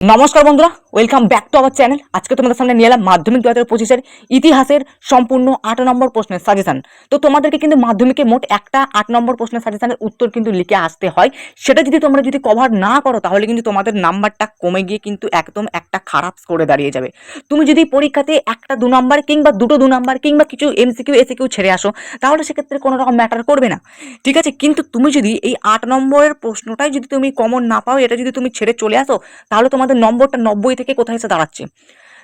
নমস্কার বন্ধুরা, welcome back to our channel. আজকে তোমাদের সামনে নিয়ে এলাম মাধ্যমিক 2025-এর ইতিহাসের সম্পূর্ণ 8 নম্বর প্রশ্নের সাজেশন। তো তোমাদেরকে কিন্তু মাধ্যমিকে মোট একটা 8 নম্বর প্রশ্নের সাজেশনের উত্তর কিন্তু লিখে আসতে হয়। সেটা যদি তোমরা কভার না করো তাহলে কিন্তু তোমাদের নাম্বারটা কমে গিয়ে কিন্তু একদম একটা খারাপ স্কোরে দাঁড়িয়ে যাবে। তুমি যদি পরীক্ষাতে একটা 2 নাম্বার কিংবা দুটো 2 নাম্বার কিংবা কিছু এমসিকিউ এসিকিউ ছেড়ে আসো তাহলে সেক্ষেত্রে কোনো রকম ম্যাটার করবে না, ঠিক আছে। কিন্তু তুমি যদি এই 8 নম্বরের প্রশ্নটাই যদি তুমি কমন না পাও, এটা যদি তুমি ছেড়ে চলে আসো তাহলে তোমাদের নম্বরটা 90 থেকে কোথায় এসে দাঁড়াচ্ছে।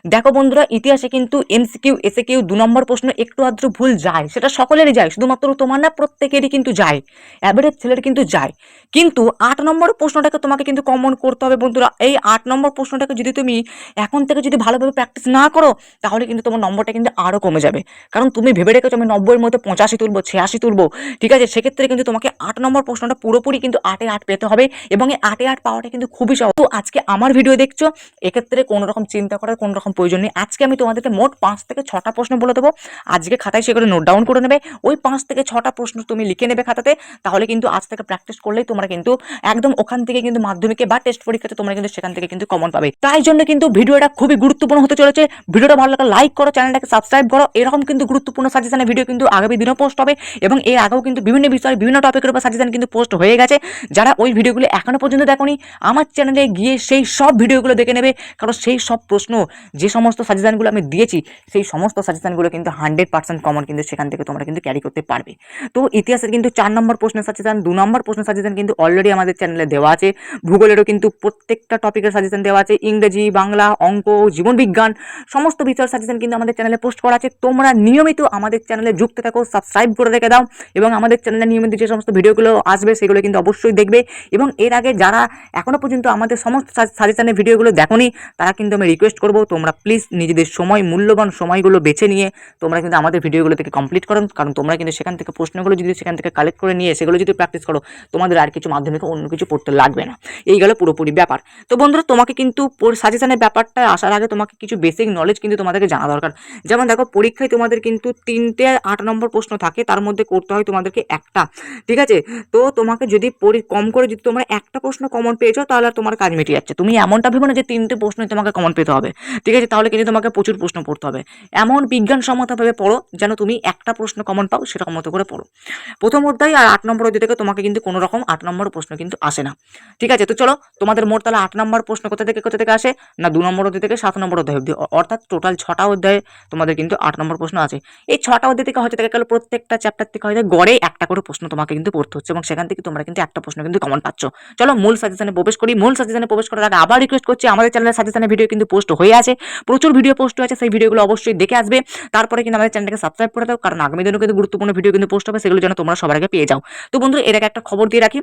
দেখো বন্ধুরা, ইতিহাসে কিন্তু এমসিকিউ এসএকিউ 2 নম্বর প্রশ্ন একটু আধটু ভুল যায়, সেটা সকলেরই যায়, শুধুমাত্র তোমার না, প্রত্যেকেরই কিন্তু যায়, অ্যাভারেজ ছেলের কিন্তু যায়। কিন্তু 8 নম্বর প্রশ্নটাকে তোমাকে কিন্তু কমন করতে হবে বন্ধুরা। এই 8 নম্বর প্রশ্নটাকে যদি তুমি এখন থেকে যদি ভালোভাবে প্র্যাকটিস না করো তাহলে কিন্তু তোমার নম্বরটা কিন্তু আরও কমে যাবে। কারণ তুমি ভেবে রেখেছো আমি 90-এর মধ্যে 85 তুলবো, 86 তুলবো, ঠিক আছে। সেক্ষেত্রে কিন্তু তোমাকে 8 নম্বর প্রশ্নটা পুরোপুরি কিন্তু 8-এ 8 পেতে হবে এবং এই 8-এ 8 পাওয়াটা কিন্তু খুবই সহজ। তো আজকে আমার ভিডিও দেখছো, এক্ষেত্রে কোনো রকম চিন্তা করার কোনো রকম প্রয়োজন নেই। আজকে আমি তোমাদেরকে মোট 5 থেকে 6টা প্রশ্ন বলে দেবো। আজকে খাতায় সেগুলো নোট ডাউন করে নেবে। ওই 5 থেকে 6টা প্রশ্ন তুমি লিখে নেবে খাতাতে। তাহলে কিন্তু আজ থেকে প্র্যাকটিস করলেই তোমরা কিন্তু একদম ওখান থেকে কিন্তু মাধ্যমিকে বা টেস্ট পরীক্ষাতে তোমরা কিন্তু সেখান থেকে কিন্তু কমন পাবে। তাই জন্য কিন্তু ভিডিওটা খুবই গুরুত্বপূর্ণ হতে চলেছে। ভিডিওটা ভালো লাগলে লাইক করো, চ্যানেলটাকে সাবস্ক্রাইব করো। এরকম কিন্তু গুরুত্বপূর্ণ সাজেশনের ভিডিও কিন্তু আগামী দিনও পোস্ট হবে এবং এর আগেও কিন্তু বিভিন্ন বিষয়ে বিভিন্ন টপিকের উপর সাজেশন কিন্তু পোস্ট হয়ে গেছে। যারা ওই ভিডিওগুলো এখনো পর্যন্ত দেখোনি, আমার চ্যানেলে গিয়ে সেই সব ভিডিওগুলো দেখে নেবে। কারণ সেই সব প্রশ্ন, যে সমস্ত সাজেশনগুলো আমি দিয়েছি, সেই সমস্ত সাজেশনগুলো কিন্তু 100% কমন কিন্তু সেখান থেকে তোমরা কিন্তু ক্যারি করতে পারবে। তো ইতিহাসের কিন্তু 4 নম্বর প্রশ্নের সাজেশন, 2 নম্বর প্রশ্নের সাজেশন কিন্তু অলরেডি আমাদের চ্যানেলে দেওয়া আছে। ভূগোলেরও কিন্তু প্রত্যেকটা টপিকের সাজেশন দেওয়া আছে। ইংরেজি, বাংলা, অঙ্ক, জীবন বিজ্ঞান সমস্ত বিষয়ের সাজেশন কিন্তু আমাদের চ্যানেলে পোস্ট করা আছে। তোমরা নিয়মিত আমাদের চ্যানেলে যুক্ত থাকো, সাবস্ক্রাইব করে রেখে দাও এবং আমাদের চ্যানেলে নিয়মিত যে সমস্ত ভিডিওগুলো আসবে সেগুলো কিন্তু অবশ্যই দেখবে। এবং এর আগে যারা এখনো পর্যন্ত আমাদের সমস্ত সাজেশনের ভিডিওগুলো দেখোনি তারা কিন্তু আমি রিকোয়েস্ট করবো তোমরা প্লিজ নিজেদের সময়, মূল্যবান সময়গুলো বেছে নিয়ে তোমরা কিন্তু আমাদের ভিডিওগুলো থেকে কমপ্লিট করো। কারণ তোমরা কিন্তু সেখান থেকে প্রশ্নগুলো যদি সেখান থেকে কালেক্ট করে নিয়ে সেগুলো যদি প্র্যাকটিস করো, তোমাদের আর কিছু মাধ্যমিকে অন্য কিছু পড়তে লাগবে না। এই গেল পুরোপুরি ব্যাপার। তো বন্ধুরা, তোমাকে কিন্তু সাজেশনের ব্যাপারটা আসার আগে তোমাকে কিছু বেসিক নলেজ কিন্তু তোমাদেরকে জানা দরকার। যেমন দেখো, পরীক্ষায় তোমাদের কিন্তু 3টে 8 নম্বর প্রশ্ন থাকে, তার মধ্যে করতে হয় তোমাদেরকে একটা, ঠিক আছে। তো তোমাকে যদি কম করে যদি তোমরা একটা প্রশ্ন কমন পেয়েছো তাহলে তোমার কাজ মিটে যাচ্ছে। তুমি এমনটা ভেবো না যে 3টে প্রশ্নই তোমাকে কমন পেতে হবে, ঠিক আছে। তাহলে কিন্তু তোমাকে প্রচুর প্রশ্ন পড়তে হবে। এমন বিজ্ঞানসম্মতভাবে পড়ো যেন তুমি একটা প্রশ্ন কমন পাও, সেরকম মতো করে পড়ো। প্রথম অধ্যায় আর 8 নম্বর অধ্যায় থেকে তোমাকে কিন্তু কোনো রকম 8 নম্বর প্রশ্ন কিন্তু আসে না, ঠিক আছে। তো চলো, তোমাদের মোট তাহলে 8 নম্বর প্রশ্ন কোথা থেকে আসে না, 2 নম্বর অধ্যায় থেকে 7 নম্বর অধ্যায় অবধি, অর্থাৎ টোটাল 6টা অধ্যায়ে তোমাদের কিন্তু 8 নম্বর প্রশ্ন আছে। এই 6টা অধ্যায় থেকে হয়তো দেখা গেল প্রত্যেকটা চ্যাপ্টার থেকে হয়তো গড়ে একটা করে প্রশ্ন তোমাকে কিন্তু পড়তে হচ্ছে এবং সেখান থেকে তোমরা কিন্তু একটা প্রশ্ন কিন্তু কমন পাচ্ছ। চলো মূল সাজেশনে প্রবেশ করি। মূল সাজেশনে প্রবেশ করার আগে আবার রিকোয়েস্ট করছি, আমাদের চ্যানেলের সাজেশনের ভিডিও কিন্তু পোস্ট হয়ে আছে, প্রচুর ভিডিও পোস্ট হয়েছে, সেই ভিডিওগুলো অবশ্যই দেখে আসবে। তারপরে কিন্তু আমাদের চ্যানেলটাকে সাবস্ক্রাইব করে দাও, কারণ আগামী দিনেও কিন্তু গুরুত্বপূর্ণ ভিডিও কিন্তু পোস্ট হবে, সেগুলো যেন তোমরা সবার আগে পেয়ে যাও। তো বন্ধুরা, এর আগে একটা খবর দিয়ে রাখি,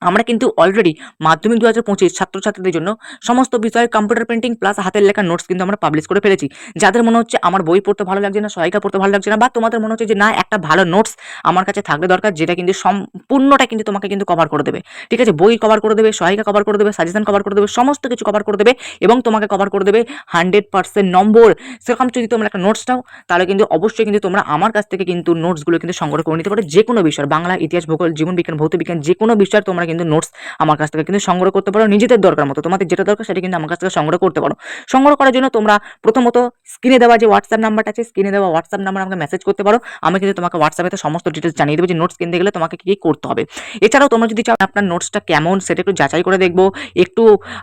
আমরা কিন্তু অলরেডি মাধ্যমিক 2025 ছাত্রছাত্রীদের জন্য সমস্ত বিষয়ে কম্পিউটার প্রিন্টিং প্লাস হাতের লেখা নোটস কিন্তু আমরা পাবলিশ করে ফেলেছি। যাদের মনে হচ্ছে আমার বই পড়তে ভালো লাগছে না, সহায়িকা পড়তে ভালো লাগছে না, বা তোমাদের মনে হচ্ছে যে না, একটা ভালো নোটস আমার কাছে থাকলে দরকার, যেটা কিন্তু সম্পূর্ণটা কিন্তু তোমাকে কিন্তু কভার করে দেবে, ঠিক আছে। বই কভার করে দেবে, সহায়িকা কভার করে দেবে, সাজেশন কভার করে দেবে, সমস্ত কিছু কভার করে দেবে এবং তোমাকে কভার করে দেবে 100% নম্বর। সেরকম যদি তোমরা একটা নোটস নাও তাহলে কিন্তু অবশ্যই কিন্তু তোমরা আমার কাছ থেকে কিন্তু নোটসগুলো কিন্তু সংগ্রহ করে নিতে পারো। যে কোনো বিষয়, বাংলা, ইতিহাস, ভূগোল, জীবন বিজ্ঞান, ভৌত বিজ্ঞান, যে কোনো বিষয় তোমরা কিন্তু নোটস আমার কাছ থেকে কিন্তু সংগ্রহ করতে পারো নিজেদের দরকার মতো। তোমাদের যেটা দরকার সেটা কিন্তু আমার কাছ থেকে সংগ্রহ করতে পারো। সংগ্রহ করার জন্য তোমরা প্রথমত স্ক্রিনে দেওয়া যে হোয়াটসঅ্যাপ নাম্বারটা আছে, স্ক্রিনে দেওয়া হোয়াটসঅ্যাপ নাম্বার আমাকে মেসেজ করতে পারো। আমি কিন্তু তোমাকে হোয়াটসঅ্যাপে সমস্ত ডিটেলস জানিয়ে দেবো যে নোটস কিনতে গেলে তোমাকে কি করতে হবে। এছাড়াও তোমরা যদি চাও আপনার নোটসটা কেমন সেটা একটু যাচাই করে দেখবো, একটু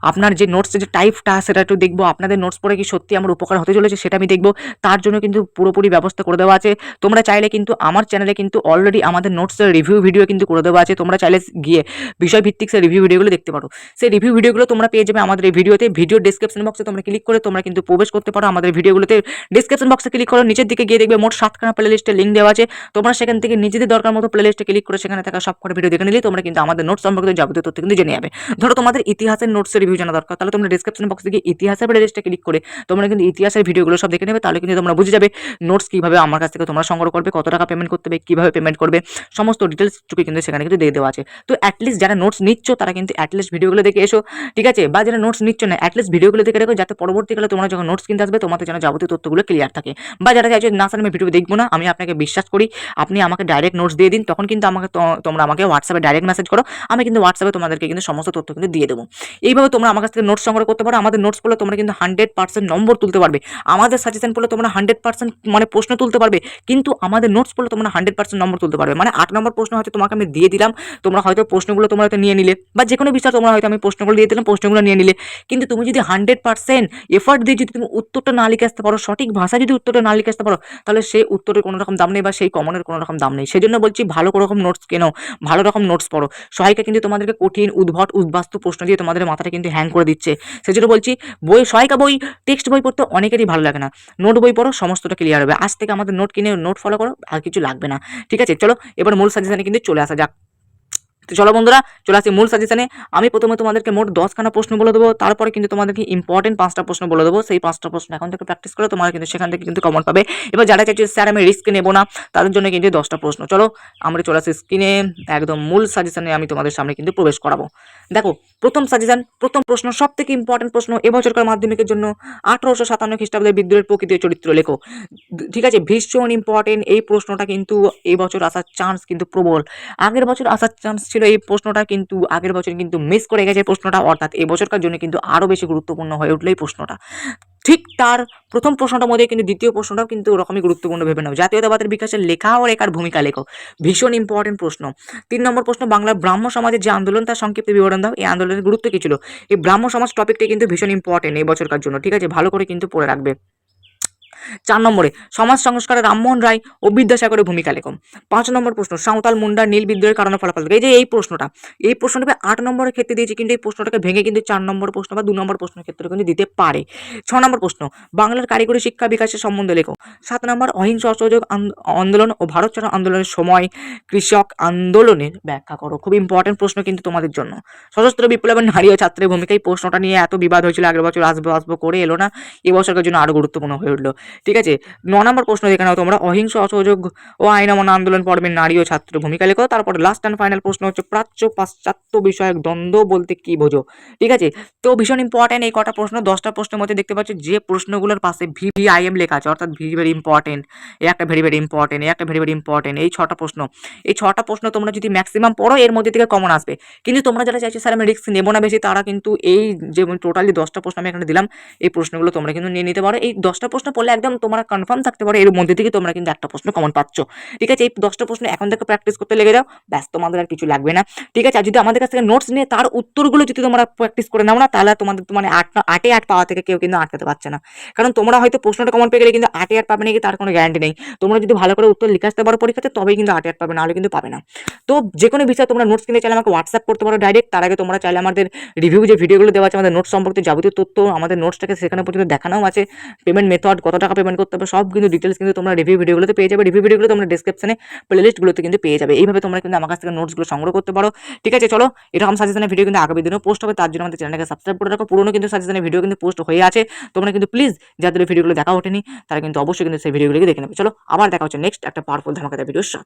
আপনার যে নোটসের যে টাইপটা সেটা একটু দেখবো, আপনাদের নোটস পড়ে কি সত্যি আমার উপকার হতে চলেছে সেটা আমি দেখবো। তার জন্য কিন্তু পুরোপুরি ব্যবস্থা করে দেওয়া আছে। তোমরা চাইলে কিন্তু আমার চ্যানেলে কিন্তু অলরেডি আমাদের নোটসের রিভিউ ভিডিও কিন্তু করে দেওয়া আছে। তোমরা চাইলে গিয়ে বিষয়ভিত্তিক সেই রিভিউ ভিডিওগুলো দেখতে পারো। সেই রিভিউ ভিডিওগুলো তোমরা পেয়ে যাবে আমাদের এই ভিডিওতে। ভিডিও ডেসক্রিপশন বক্সে তোমরা ক্লিক করে তোমরা কিন্তু প্রবেশ করতে পারো আমাদের ভিডিওগুলোতে। ডেসক্রিপশন বক্সে ক্লিক করো, নিচের দিকে গিয়ে দেখবে মোট 7খানা প্লেলিস্টের লিঙ্ক দেওয়া আছে। তোমরা সেখান থেকে নিজেদের দরকার মতো প্লেলিস্টে ক্লিক করে সেখানে থাকা সবকটা ভিডিও দেখে নিলে তোমরা কিন্তু আমাদের নোটস সম্পর্কিত যাবতীয় তথ্য কিন্তু জেনে যাবে। ধরো তোমাদের ইতিহাসের নোটসের রিভিউ জানা দরকার, তাহলে তোমরা ডেসক্রিপশন বক্সে গিয়ে ইতিহাসের প্লেলিস্টে ক্লিক করে তোমরা কিন্তু ইতিহাসের ভিডিওগুলো সব দেখে নেবে। তাহলে কিন্তু তোমরা বুঝে যাবে নোটস কিভাবে আমার কাছ থেকে তোমরা সংগ্রহ করবে, কত টাকা পেমেন্ট করতে হবে, কিভাবে পেমেন্ট করবে, সমস্ত ডিটেলস টুকু কিন্তু সেখানে কিন্তু দিয়ে দেওয়া আছে। তো অ্যাটলিস্ট যারা নোটস নিচ্ছ তারা কিন্তু অ্যাটলিস্ট ভিডিওগুলো দেখে এসো, ঠিক আছে? বা যারা নোটস নিচ্ছ না অ্যাটলিস্ট ভিডিওগুলো দেখে রাখো, যাতে পরবর্তীকালে তোমরা যখন নোটস কিনতে আসবে তোমাদের যেন যাবতীয় তথ্যগুলো ক্লিয়ার থাকে। বা যারা চাইছো না স্যার আমি ভিডিও দেখবো না, আমি আপনাকে বিশ্বাস করি, আপনি আমাকে ডাইরেক্ট নোটস দিয়ে দিন, তখন কিন্তু তোমরা আমাকে হোয়াটসঅ্যাপে ডাইরেক্ট মেসেজ করো, আমি কিন্তু হোয়াটসঅ্যাপে তোমাদেরকে কিন্তু সমস্ত তথ্য কিন্তু দিয়ে দেবো। এইভাবে তোমরা আমার কাছ থেকে নোটস সংগ্রহ করতে পারো। আমাদের নোটস পড়লে তোমরা কিন্তু 100% নম্বর তুলতে পারবে। আমাদের সাজেশন পড়লে তোমরা 100% মানে প্রশ্ন তুলতে পারবে, কিন্তু আমাদের নোটস পড়লে তোমরা 100% নম্বর তুলতে পারবে। মানে 8 নম্বর প্রশ্ন হয়তো তোমাকে আমি দিয়ে দিলাম, তোমরা হয়তো প্রশ্নগুলো তোমরা হয়তো নিয়ে নিলে, বা যে কোনো বিষয় তোমরা হয়তো আমি প্রশ্নগুলো দিয়ে দিলাম, প্রশ্নগুলো নিয়ে নিলে, কিন্তু তুমি যদি 100% এফর্ট দিয়ে যদি তুমি উত্তরটা না লিখে আসতে পারো, সঠিক ভাষায় যদি উত্তরটা না লিখে আসতে পারো, তাহলে সেই উত্তরের কোনো রকম দাম নেই বা সেই কমনের কোনো রকম দাম নেই। সেজন্য বলছি ভালো রকম নোটস কেনো, ভালো রকম নোটস পড়ো। সহায়িকা কিন্তু তোমাদেরকে কঠিন উদ্ভট উদ্বাস্তু প্রশ্ন দিয়ে তোমাদের মাথাটা কিন্তু হ্যাং করে দিচ্ছে। সেজন্য বলছি সহায়িকা বই, টেক্সট বই পড়তে অনেকেরই ভালো লাগে না, নোট বই পড়ো, সমস্তটা ক্লিয়ার হবে। আজ থেকে আমাদের নোট কিনে নোট ফলো করো, আর কিছু লাগবে না, ঠিক আছে? চলো এবার মূল সাজেশনে কিন্তু চলে আসা যাক। তো চলো বন্ধুরা, চলে আসি মূল সাজেশনে। আমি প্রথমে তোমাদেরকে মোট 10খানা প্রশ্ন বলে দেবো, তারপরে কিন্তু তোমাদেরকে ইম্পর্টেন্ট 5টা প্রশ্ন বলে দেবো। সেই 5টা প্রশ্ন এখন থেকে প্র্যাকটিস করে তোমরা কিন্তু সেখান থেকে কিন্তু কমন পাবে। এবার যারা চাইছে স্যার আমি রিস্ক নেবো না, তাদের জন্য কিন্তু 10টা প্রশ্ন। চলো আমরা চলে আসি স্ক্রিনে, একদম মূল সাজেশনে আমি তোমাদের সামনে কিন্তু প্রবেশ করাবো। দেখো প্রথম সাজেশন, প্রথম প্রশ্ন, সব থেকে ইম্পর্টেন্ট প্রশ্ন এবছরকার মাধ্যমিকের জন্য। 1857 খ্রিস্টাব্দে বিদ্রোহের প্রকৃতি ও চরিত্র লেখো। ঠিক আছে, ভীষণ ইম্পর্টেন্ট এই প্রশ্নটা, কিন্তু এই বছর আসার চান্স কিন্তু প্রবল। আগের বছর আসার চান্স ছিল এই প্রশ্নটা, কিন্তু আগের বছর কিন্তু মিস করে গেছে প্রশ্নটা, অর্থাৎ এবছরকার জন্য কিন্তু আরো বেশি গুরুত্বপূর্ণ হয়ে উঠলো এই প্রশ্নটা। ঠিক তার প্রথম প্রশ্নটার মধ্যে কিন্তু দ্বিতীয় প্রশ্নটাও কিন্তু ওরকমই গুরুত্বপূর্ণ ভেবে নাও। জাতীয়তাবাদের বিকাশের লেখা ও রেখার ভূমিকা লেখো, ভীষণ ইম্পর্টেন্ট প্রশ্ন। 3 নম্বর প্রশ্ন, বাংলার ব্রাহ্ম সমাজের যে আন্দোলন তার সংক্ষিপ্ত বিবরণ দাও। এই আন্দোলনের গুরুত্ব কি ছিল? এই ব্রাহ্ম সমাজ টপিকটা কিন্তু ভীষণ ইম্পর্টেন্ট এই বছরকার জন্য, ঠিক আছে? ভালো করে কিন্তু পড়ে রাখবে। 4 নম্বরে, সমাজ সংস্কারে রামমোহন রায় ও বিদ্যাসাগরের ভূমিকা লেখো। 5 নম্বর প্রশ্ন, সাঁওতাল মুন্ডা নীল বিদ্রোহের কারণে ফলাফল। এই যে এই প্রশ্নটা 8 নম্বরের ক্ষেত্রে দিয়েছি, কিন্তু এই প্রশ্নটাকে ভেঙে কিন্তু 4 নম্বর প্রশ্ন বা 2 নম্বর প্রশ্নের ক্ষেত্রে কিন্তু দিতে পারে। 6 নম্বর প্রশ্ন, বাংলার কারিগরি শিক্ষা বিকাশের সম্বন্ধে লেখো। 7 নম্বর, অহিংস অসহযোগ আন্দোলন ও ভারত ছাড়ো আন্দোলনের সময় কৃষক আন্দোলনের ব্যাখ্যা করো। খুব ইম্পর্টেন্ট প্রশ্ন কিন্তু তোমাদের জন্য। সশস্ত্র বিপ্লবের নারী ও ছাত্রের ভূমিকা, এই প্রশ্নটা নিয়ে এত বিবাদ হয়েছিল আগের বছর, আসবো করে এলো না, এবছরের জন্য আরো গুরুত্বপূর্ণ হয়ে উঠলো, ঠিক আছে? 9 নম্বর প্রশ্ন দেখে নাও তোমরা, অহিংস অসহযোগ ও আইন অমান্য আন্দোলন পর্বে নারী ও ছাত্র ভূমিকা লেখো। তারপরে লাস্ট অ্যান্ড ফাইনাল প্রশ্ন হচ্ছে, প্রাচ্য পাশ্চাত্য বিষয়ক দ্বন্দ্ব বলতে কি বোঝো, ঠিক আছে? তো ভীষণ ইম্পর্টেন্ট এই কটা প্রশ্ন। 10টা প্রশ্নের মধ্যে দেখতে পাচ্ছ যে প্রশ্নগুলোর পাশে VVIM লেখা আছে, অর্থাৎ ভেরি ইম্পর্টেন্ট, এই একটা ভেরি ইম্পর্টেন্ট, এই একটা ভেরি ইম্পর্টেন্ট, এই 6টা প্রশ্ন। এই 6টা প্রশ্ন তোমরা যদি ম্যাক্সিমাম পড়ো এর মধ্যে থেকে কমন আসবে। কিন্তু তোমরা যারা চাইছো স্যার আমি রিস্ক নেবো না বেশি, তারা কিন্তু এই যে টোটালি 10টা প্রশ্ন আমি এখানে দিলাম, এই প্রশ্নগুলো তোমরা কিন্তু নিয়ে নিতে পারো। এই 10টা প্রশ্ন পড়লে একদম তোমরা কনফার্ম থাকতে পারো এর মধ্যে থেকে তোমরা কিন্তু একটা প্রশ্ন কমন পাচ্ছ, ঠিক আছে? এই 10টা প্রশ্ন এখন থেকে প্র্যাকটিস করতে লেগে যাও, ব্যাস তোমাদের আর কিছু লাগবে না, ঠিক আছে? আর যদি আমাদের কাছ থেকে নোটস নিয়ে তার উত্তরগুলো যদি তোমরা প্র্যাকটিস করে নাও না, তাহলে তোমাদের মানে 8 পাওয়া থেকে কেউ কিন্তু আটকাতে পারছে না। কারণ তোমরা হয়তো প্রশ্নটা কমন পেয়ে গেলে কিন্তু 8 পাবে নাকি তার কোনো গ্যারান্টি নেই। তোমরা যদি ভালো করে উত্তর লিখে আসতে পারো পরীক্ষাতে, তবেই কিন্তু 8 পাবে, নাহলে কিন্তু পাবে না। তো যে কোনো বিষয়ে তোমরা নোটস কিনে চাইলে আমাকে হোয়াটসঅ্যাপ করতে পারো ডাইরেক্ট। তার আগে তোমরা চাইলে আমাদের রিভিউ যে ভিডিওগুলো দেওয়া আছে আমাদের নোটস সম্পর্কে যাবতীয় তথ্য, আমাদের নোটসটাকে সেখানে পর্যন্ত দেখানোও আছে, পেমেন্ট মেথড, কত টাকা পেমেন্ট করতে হবে, সব কিন্তু ডিটেলস কিন্তু তোমরা রিভিউ ভিডিওগুলোতে পেয়ে যাবে। রিভিউ ভিডিওগুলো তোমরা ডেসক্রিপশনে প্লেলিস্টগুলোতে কিন্তু পেয়ে যাবে। এইভাবে তোমরা কিন্তু আমার কাছ থেকে নোটসগুলো সংগ্রহ করতে পারো, ঠিক আছে? চলো এরকম সাজেশনের ভিডিও কিন্তু আগামী দিনেও পোস্ট হবে, তার জন্য আমাদের চ্যানেলকে সাবস্ক্রাইব করে রাখো। পুরোনো কিন্তু সাজেশনের ভিডিও কিন্তু পোস্ট হয়ে আছে, তোমরা কিন্তু প্লিজ যাদের ভিডিওগুলো দেখা ওঠেনি তারা কিন্তু অবশ্যই কিন্তু সেই ভিডিওগুলোকে দেখে নেবে। চলো আবার দেখা হচ্ছে নেক্সট একটা পাওয়ারফুল ধামাকাদার ভিডিওর সাথে।